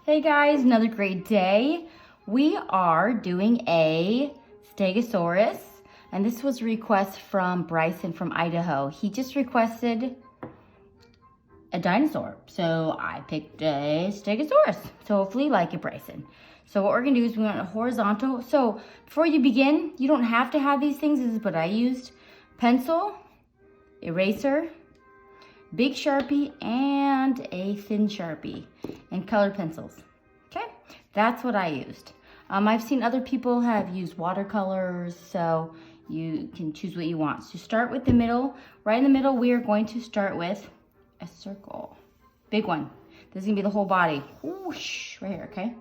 Hey guys, another great day. We are doing a Stegosaurus, and this was a request from Bryson from Idaho. He just requested a dinosaur, so I picked a Stegosaurus. So hopefully you like it, Bryson. So what we're gonna do is we want a horizontal. So before you begin, you don't have to have these things. This is what I used. Pencil, eraser, big Sharpie, and a thin Sharpie, and colored pencils. Okay, that's what I used. I've seen other people have used watercolors, so you can choose what you want. So start with the middle. Right in the middle, we are going to start with a circle. Big one. This is gonna be the whole body. Whoosh, right here, okay?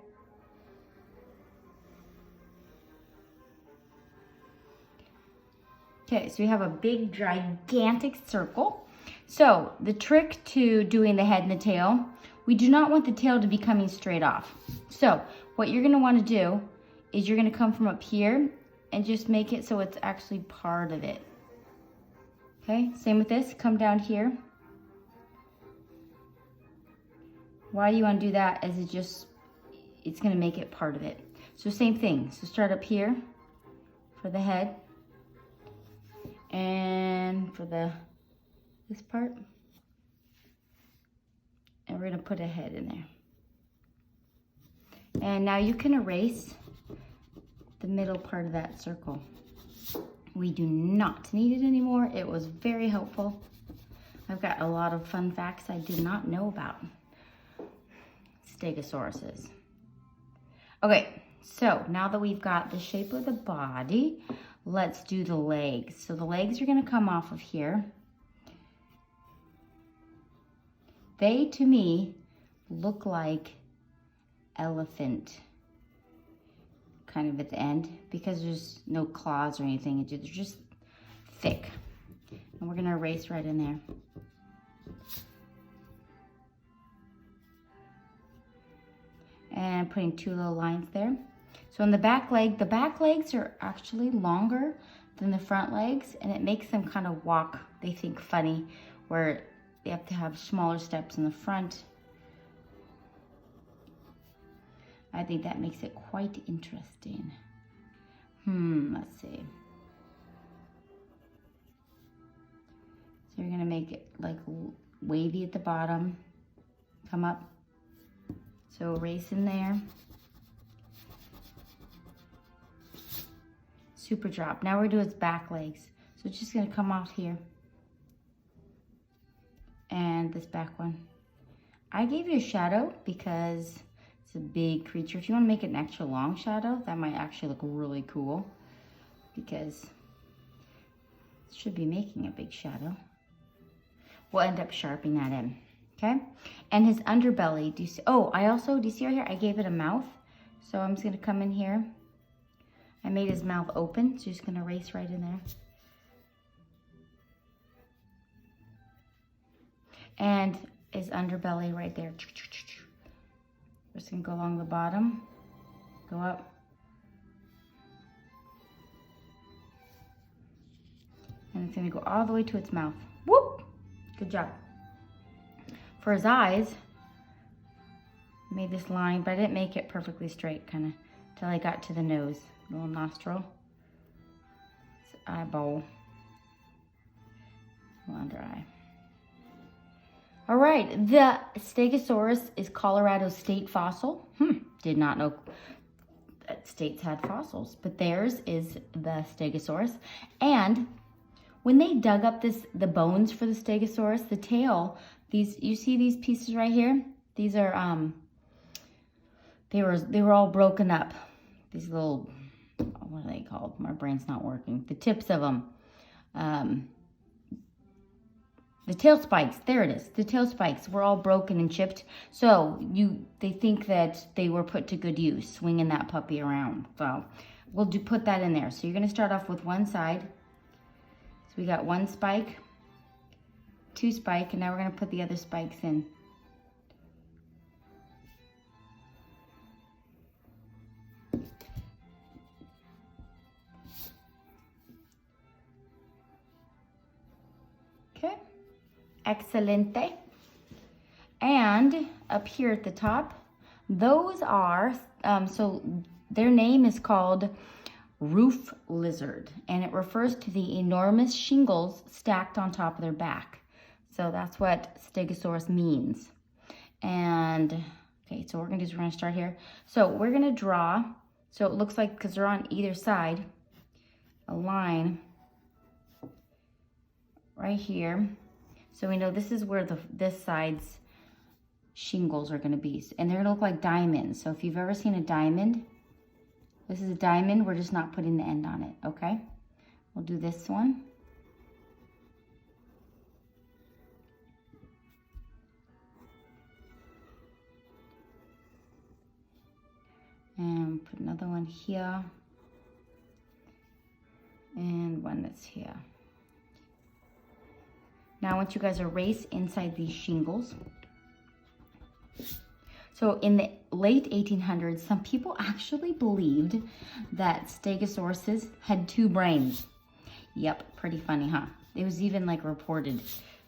Okay, so we have a big, gigantic circle. So the trick to doing the head and the tail, we do not want the tail to be coming straight off. So what you're gonna wanna do is you're gonna come from up here and just make it so it's actually part of it. Okay, same with this, come down here. Why you wanna do that is it's gonna make it part of it. So same thing, so start up here for the head and for this part. And we're gonna put a head in there. And now you can erase the middle part of that circle. We do not need it anymore. It was very helpful. I've got a lot of fun facts I did not know about Stegosauruses. Okay, so now that we've got the shape of the body, let's do the legs. So the legs are gonna come off of here. They, to me, look like elephant kind of at the end because there's no claws or anything. They're just thick. And we're gonna erase right in there. And putting two little lines there. So on the back legs are actually longer than the front legs, and it makes them kind of walk, they think, funny, where they have to have smaller steps in the front. I think that makes it quite interesting. Let's see. So you're gonna make it like wavy at the bottom, come up. So erase in there. Super drop. Now we're doing its back legs. So it's just gonna come off here. And this back one. I gave you a shadow because it's a big creature. If you want to make it an extra long shadow, that might actually look really cool because it should be making a big shadow. We'll end up sharpening that in, okay? And his underbelly, do you see? Oh, do you see right here? I gave it a mouth. So I'm just gonna come in here. I made his mouth open, so just gonna erase right in there. And his underbelly right there. We're just gonna go along the bottom, go up. And it's gonna go all the way to its mouth. Whoop! Good job. For his eyes, I made this line, but I didn't make it perfectly straight, kind of, till I got to the nose. Little nostril. His eyeball. Little under eye. All right, the Stegosaurus is Colorado state fossil. Did not know that states had fossils, but theirs is the Stegosaurus. And when they dug up the bones for the Stegosaurus, the tail, you see these pieces right here? These are, they were all broken up. These little, what are they called? My brain's not working. The tips of them. The tail spikes, there it is. The tail spikes were all broken and chipped. So they think that they were put to good use, swinging that puppy around. So we'll put that in there. So you're gonna start off with one side. So we got one spike, two spike, and now we're gonna put the other spikes in. Okay. Excelente. And up here at the top, Those are, so their name is called roof lizard, and it refers to the enormous shingles stacked on top of their back. So that's what Stegosaurus means. And, okay, so we're gonna start here. So we're gonna draw, so it looks like, because they're on either side, a line right here. So we know this is where this side's shingles are gonna be. And they're gonna look like diamonds. So if you've ever seen a diamond, this is a diamond, we're just not putting the end on it, okay? We'll do this one. And put another one here. And one that's here. Now I want you guys to erase inside these shingles. So in the late 1800s, some people actually believed that Stegosauruses had 2 brains. Yep, pretty funny, huh? It was even like reported,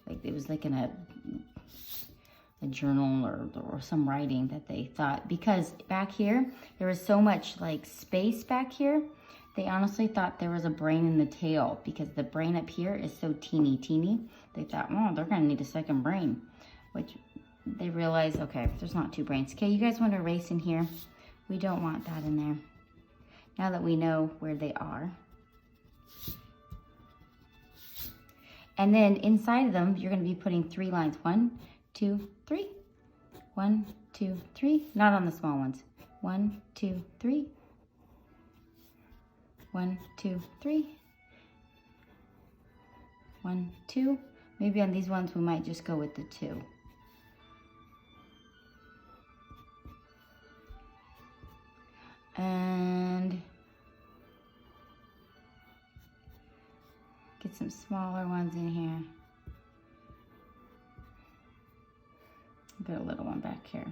like it was like in a journal or some writing that they thought, because back here, there was so much like space back here, they honestly thought there was a brain in the tail, because the brain up here is so teeny. They thought, oh, they're gonna need a second brain, which they realized, okay, there's not 2 brains. Okay, you guys want to erase in here? We don't want that in there. Now that we know where they are. And then inside of them, you're going to be putting 3 lines. 1, 2, 3. 1, 2, 3. Not on the small ones. 1, 2, 3. 1, 2, 3. 1, 2. Maybe on these ones, we might just go with the 2. And get some smaller ones in here. Get a little one back here.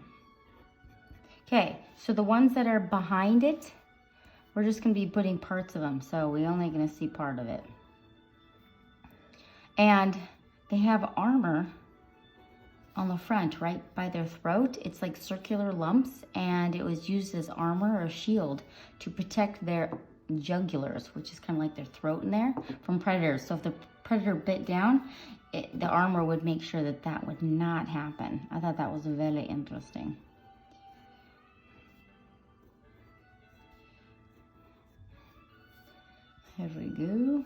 Okay, so the ones that are behind it, we're just gonna be putting parts of them, so we're only gonna see part of it. And they have armor on the front, right by their throat. It's like circular lumps, and it was used as armor or shield to protect their jugulars, which is kind of like their throat in there, from predators. So if the predator bit down, the armor would make sure that that would not happen. I thought that was very interesting. Here we go.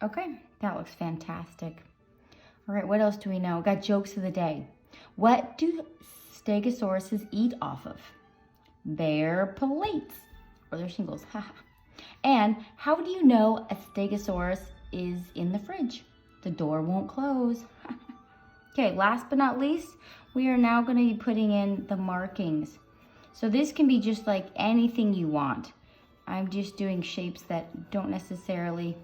Okay, that looks fantastic. All right, what else do we know? Got jokes of the day. What do Stegosauruses eat off of? Their plates or their shingles. And how do you know a Stegosaurus is in the fridge? The door won't close. Okay, last but not least, we are now going to be putting in the markings. So this can be just like anything you want. I'm just doing shapes that don't necessarily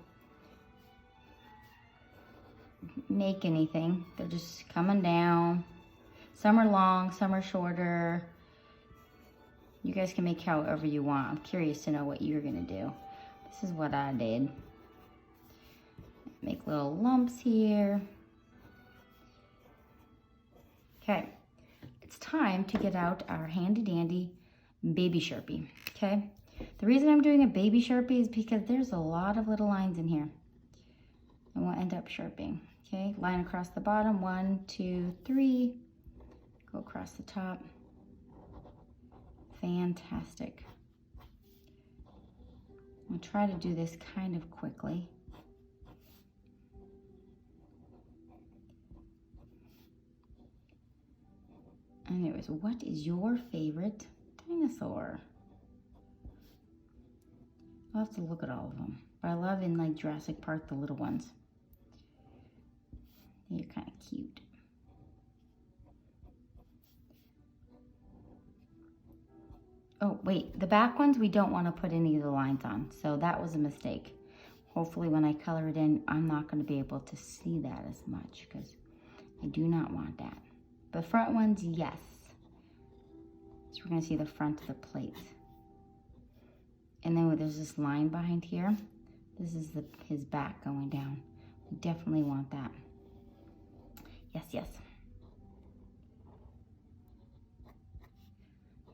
make anything. They're just coming down. Some are long, some are shorter. You guys can make however you want. I'm curious to know what you're gonna do. This is what I did. Make little lumps here. Okay, it's time to get out our handy dandy baby Sharpie, okay? The reason I'm doing a baby Sharpie is because there's a lot of little lines in here. And we'll end up sharping. Okay, line across the bottom, 1, 2, 3. Go across the top. Fantastic. I'll try to do this kind of quickly. Anyways, what is your favorite dinosaur? I'll have to look at all of them. But I love in like Jurassic Park, the little ones. They're kind of cute. Oh, wait, the back ones, we don't want to put any of the lines on. So that was a mistake. Hopefully when I color it in, I'm not going to be able to see that as much because I do not want that. The front ones, yes. So we're going to see the front of the plates. And then there's this line behind here. This is his back going down. We definitely want that. Yes, yes.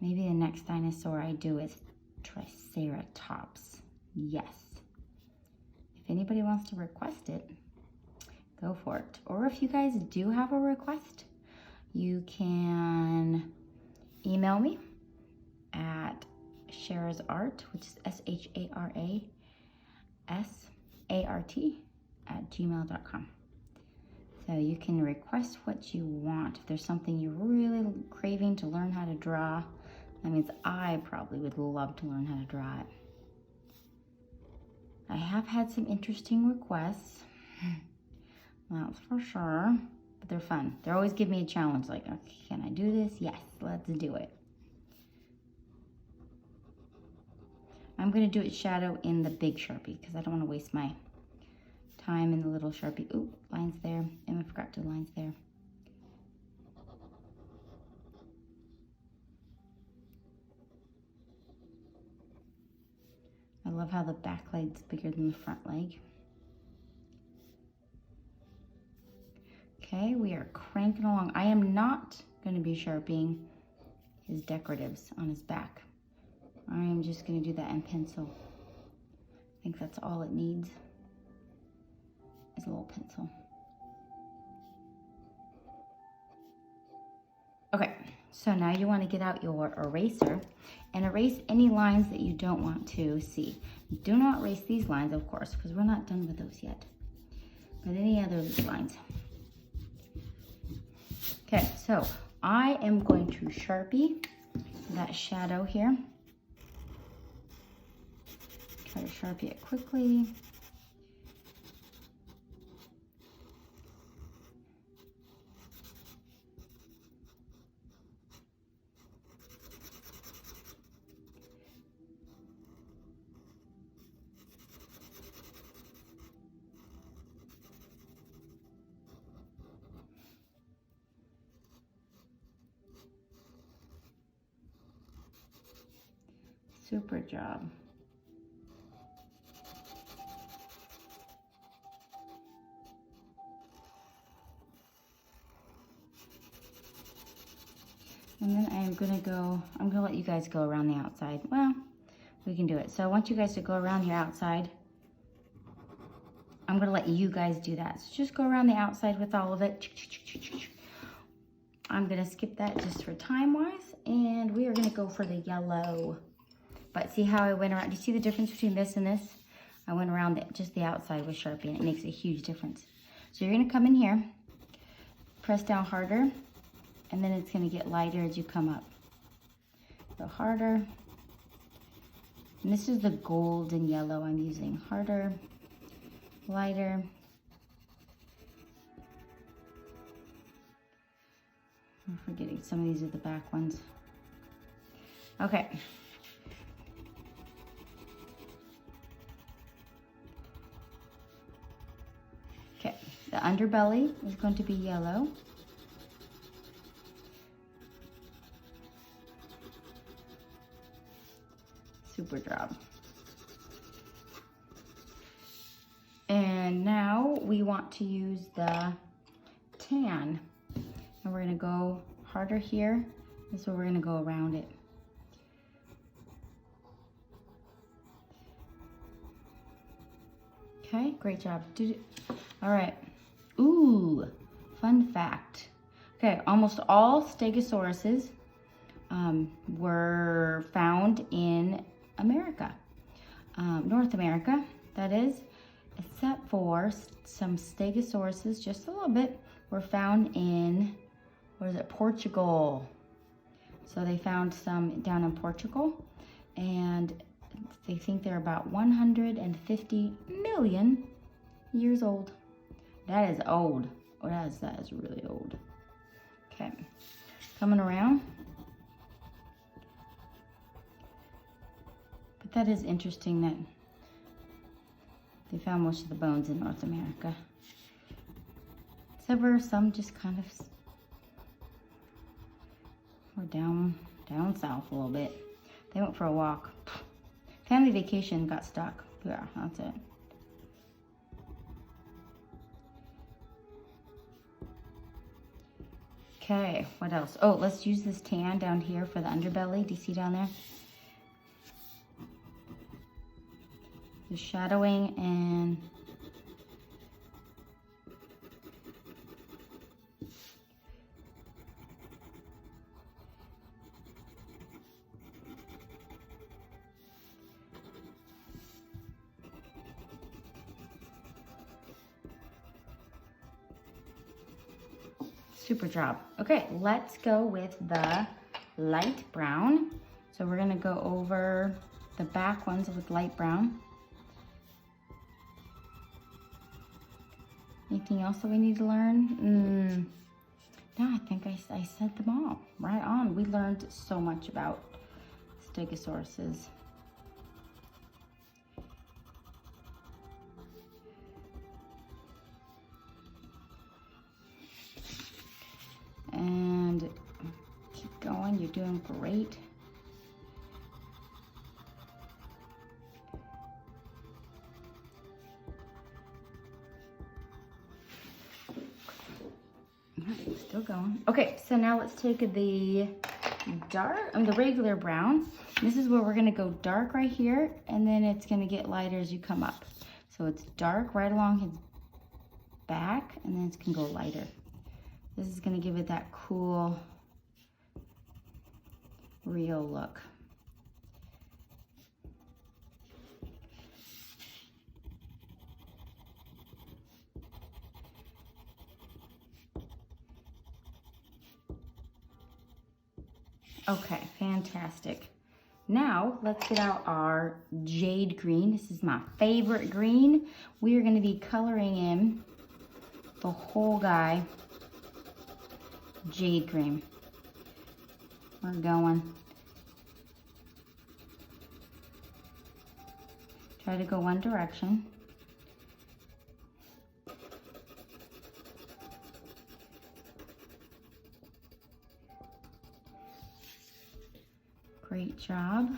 Maybe the next dinosaur I do is Triceratops. Yes. If anybody wants to request it, go for it. Or if you guys do have a request, you can email me at Shara's Art, which is SHARASART@gmail.com. So you can request what you want. If there's something you're really craving to learn how to draw, that means I probably would love to learn how to draw it. I have had some interesting requests, that's for sure, but they're fun. They always give me a challenge, like, okay, can I do this? Yes, let's do it. I'm gonna do it shadow in the big Sharpie because I don't wanna waste my time in the little Sharpie. Ooh, lines there, and I forgot to do lines there. I love how the back leg's bigger than the front leg. Okay, we are cranking along. I am not going to be sharpening his decoratives on his back. I am just going to do that in pencil. I think that's all it needs is a little pencil. Okay, so now you want to get out your eraser and erase any lines that you don't want to see. Do not erase these lines, of course, because we're not done with those yet. But any other lines. Okay, so I am going to Sharpie that shadow here. Try to Sharpie it quickly. Super job. And then I'm gonna let you guys go around the outside. Well, we can do it. So I want you guys to go around the outside. I'm gonna let you guys do that. So just go around the outside with all of it. I'm gonna skip that just for time-wise, and we are gonna go for the yellow. But see how I went around? Do you see the difference between this and this? I went around just the outside with Sharpie, and it makes a huge difference. So you're gonna come in here, press down harder, and then it's gonna get lighter as you come up. Go harder. And this is the gold and yellow I'm using. Harder, lighter. I'm forgetting some of these are the back ones. Okay. Okay, the underbelly is going to be yellow. Super job. And now we want to use the tan. And we're gonna go harder here. And so we're gonna go around it. Okay, great job. All right. Ooh, fun fact. Okay, almost all Stegosauruses were found in America, North America, that is, except for some Stegosauruses, just a little bit, were found in, what is it, Portugal. So they found some down in Portugal, and they think they're about 150 million years old. That is old. Oh, that is really old. Okay, coming around. But that is interesting that they found most of the bones in North America. Except for some just kind of were down south a little bit. They went for a walk. Family vacation got stuck. Yeah, that's it. Okay, what else? Oh, let's use this tan down here for the underbelly. Do you see down there? The shadowing and super job. Okay, let's go with the light brown. So we're gonna go over the back ones with light brown. Anything else that we need to learn? No, I think I said them all. Right on. We learned so much about Stegosauruses. And keep going, you're doing great. Still going. Okay, so now let's take the regular brown. This is where we're gonna go dark right here, and then it's gonna get lighter as you come up. So it's dark right along his back, and then it's gonna go lighter. This is gonna give it that cool, real look. Okay, fantastic. Now, let's get out our Jade green. This is my favorite green. We are gonna be coloring in the whole guy Jade green. We're going. Try to go one direction. Great job.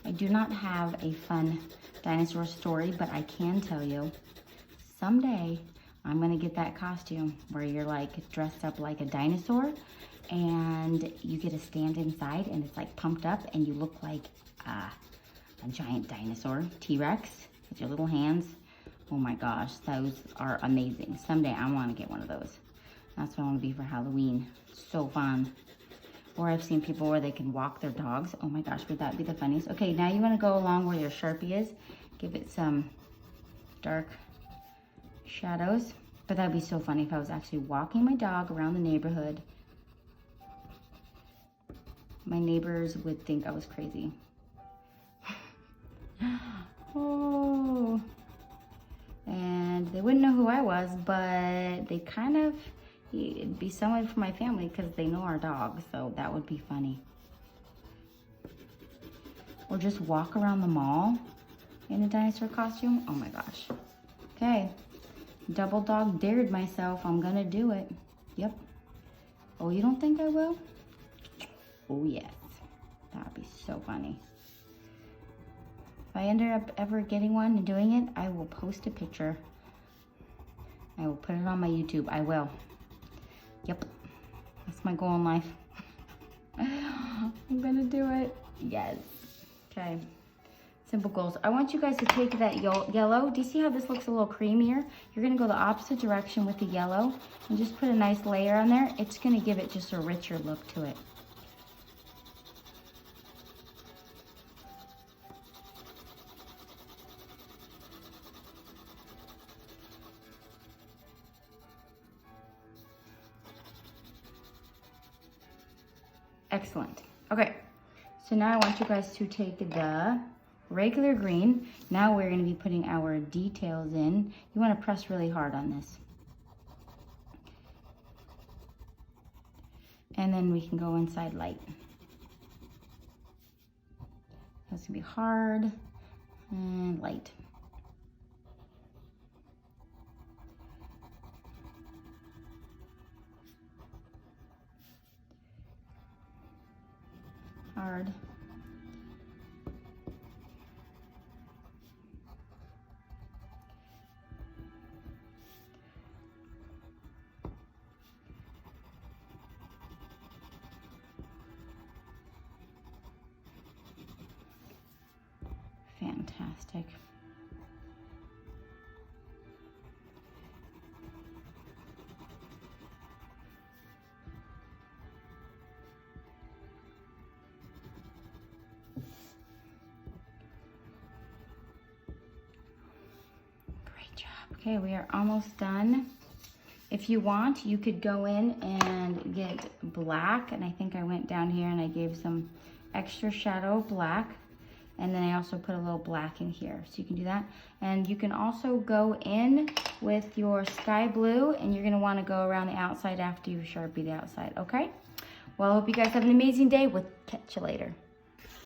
I do not have a fun dinosaur story, but I can tell you, someday I'm gonna get that costume where you're like dressed up like a dinosaur and you get to stand inside and it's like pumped up and you look like a giant dinosaur, T-Rex, with your little hands. Oh my gosh, those are amazing. Someday I wanna get one of those. That's what I want to be for Halloween. So fun. Or I've seen people where they can walk their dogs. Oh my gosh, would that be the funniest? Okay, now you want to go along where your Sharpie is. Give it some dark shadows. But that'd be so funny if I was actually walking my dog around the neighborhood. My neighbors would think I was crazy. Oh. And they wouldn't know who I was, but they kind of... It'd be someone from my family because they know our dog, so that would be funny. Or just walk around the mall in a dinosaur costume. Oh my gosh. Okay, double dog dared myself. I'm gonna do it. Yep. Oh, you don't think I will? Oh yes, that'd be so funny. If I ended up ever getting one and doing it, I will post a picture. I will put it on my YouTube. I will. Yep, that's my goal in life. I'm gonna do it. Yes. Okay. Simple goals. I want you guys to take that yellow. Do you see how this looks a little creamier? You're gonna go the opposite direction with the yellow and just put a nice layer on there. It's gonna give it just a richer look to it. Excellent. Okay, so now I want you guys to take the regular green. Now we're going to be putting our details in. You want to press really hard on this. And then we can go inside light. That's going to be hard and light. hard. Fantastic. Great job. Okay, we are almost done. If you want, you could go in and get black, and I think I went down here and I gave some extra shadow black. And then I also put a little black in here, so you can do that. And you can also go in with your sky blue, and you're gonna wanna go around the outside after you Sharpie the outside, okay? Well, I hope you guys have an amazing day. We'll catch you later.